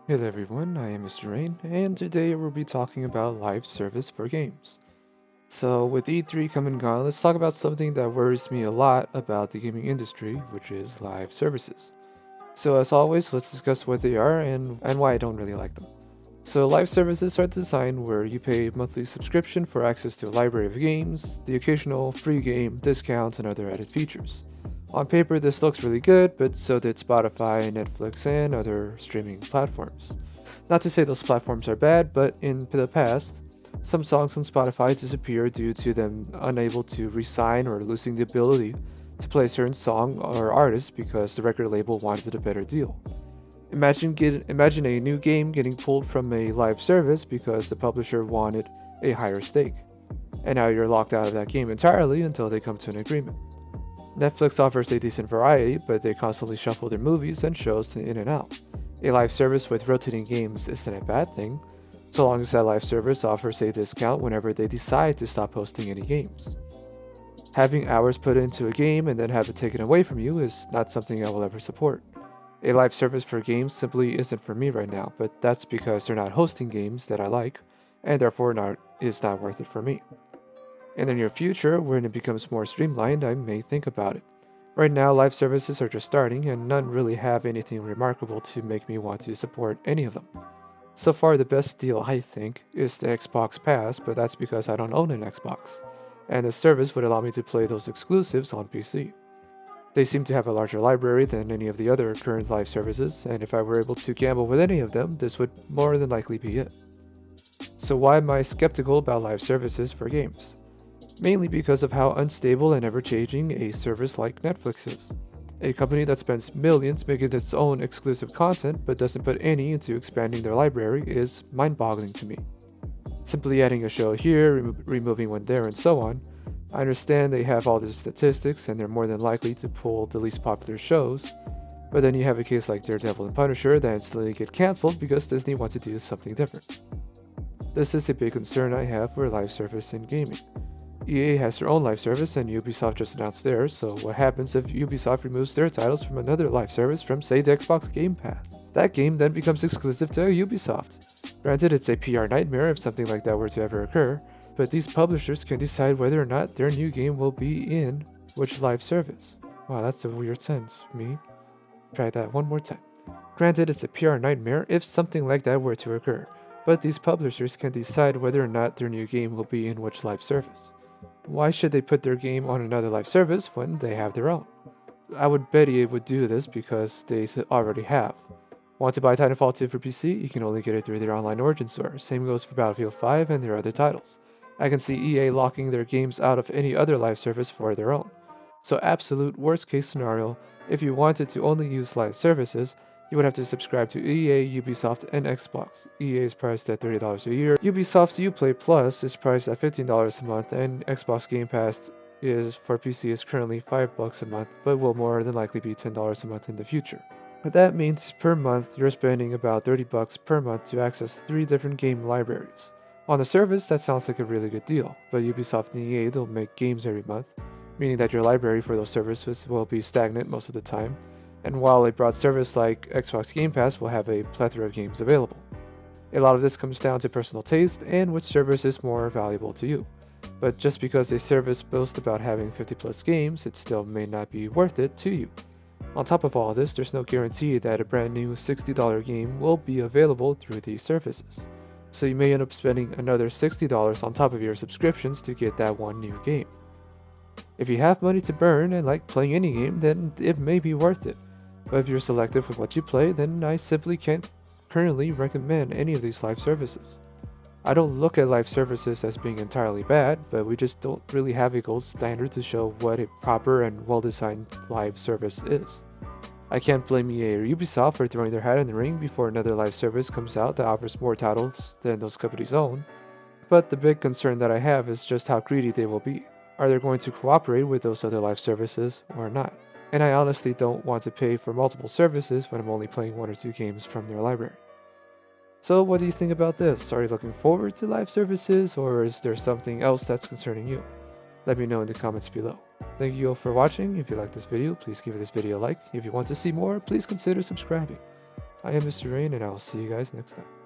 Hello everyone, I am Mr. Rain, and today we'll be talking about live service for games. So, with E3 come and gone, let's talk about something that worries me a lot about the gaming industry, which is live services. So, as always, let's discuss what they are and why I don't really like them. So, live services are designed where you pay a monthly subscription for access to a library of games, the occasional free game, discounts, and other added features. On paper, this looks really good, but so did Spotify, Netflix, and other streaming platforms. Not to say those platforms are bad, but in the past, some songs on Spotify disappeared due to them unable to re-sign or losing the ability to play a certain song or artist because the record label wanted a better deal. Imagine a new game getting pulled from a live service because the publisher wanted a higher stake, and now you're locked out of that game entirely until they come to an agreement. Netflix offers a decent variety, but they constantly shuffle their movies and shows in and out. A live service with rotating games isn't a bad thing, so long as that live service offers a discount whenever they decide to stop hosting any games. Having hours put into a game and then have it taken away from you is not something I will ever support. A live service for games simply isn't for me right now, but that's because they're not hosting games that I like, and therefore is not worth it for me. In the near future, when it becomes more streamlined, I may think about it. Right now, live services are just starting, and none really have anything remarkable to make me want to support any of them. So far, the best deal, I think, is the Xbox Pass, but that's because I don't own an Xbox, and the service would allow me to play those exclusives on PC. They seem to have a larger library than any of the other current live services, and if I were able to gamble with any of them, this would more than likely be it. So why am I skeptical about live services for games? Mainly because of how unstable and ever-changing a service like Netflix is. A company that spends millions making its own exclusive content but doesn't put any into expanding their library is mind-boggling to me. Simply adding a show here, removing one there, and so on. I understand they have all the statistics and they're more than likely to pull the least popular shows, but then you have a case like Daredevil and Punisher that instantly get cancelled because Disney wants to do something different. This is a big concern I have for live service in gaming. EA has their own live service and Ubisoft just announced theirs, so what happens if Ubisoft removes their titles from another live service from, say, the Xbox Game Pass? That game then becomes exclusive to Ubisoft. Granted, it's a PR nightmare if something like that were to ever occur, but these publishers can decide whether or not their new game will be in which live service. Wow, that's a weird sentence. Me? Try that one more time. Granted, it's a PR nightmare if something like that were to occur, but these publishers can decide whether or not their new game will be in which live service. Why should they put their game on another live service when they have their own? I would bet EA would do this because they already have. Want to buy Titanfall 2 for PC? You can only get it through their online origin store. Same goes for Battlefield 5 and their other titles. I can see EA locking their games out of any other live service for their own. So absolute worst case scenario, if you wanted to only use live services, you would have to subscribe to EA, Ubisoft, and Xbox. EA is priced at $30 a year. Ubisoft's Uplay Plus is priced at $15 a month, and Xbox Game Pass is for PC is currently $5 a month, but will more than likely be $10 a month in the future. But that means per month you're spending about $30 per month to access 3 different game libraries. On the surface, that sounds like a really good deal, but Ubisoft and EA don't make games every month, meaning that your library for those services will be stagnant most of the time. And while a broad service like Xbox Game Pass will have a plethora of games available. A lot of this comes down to personal taste and which service is more valuable to you. But just because a service boasts about having 50 plus games, it still may not be worth it to you. On top of all this, there's no guarantee that a brand new $60 game will be available through these services. So you may end up spending another $60 on top of your subscriptions to get that one new game. If you have money to burn and like playing any game, then it may be worth it. But if you're selective with what you play, then I simply can't currently recommend any of these live services. I don't look at live services as being entirely bad, but we just don't really have a gold standard to show what a proper and well-designed live service is. I can't blame EA or Ubisoft for throwing their hat in the ring before another live service comes out that offers more titles than those companies own, but the big concern that I have is just how greedy they will be. Are they going to cooperate with those other live services or not? And I honestly don't want to pay for multiple services when I'm only playing 1 or 2 games from their library. So what do you think about this? Are you looking forward to live services, or is there something else that's concerning you? Let me know in the comments below. Thank you all for watching. If you liked this video, please give this video a like. If you want to see more, please consider subscribing. I am Mr. Rain, and I will see you guys next time.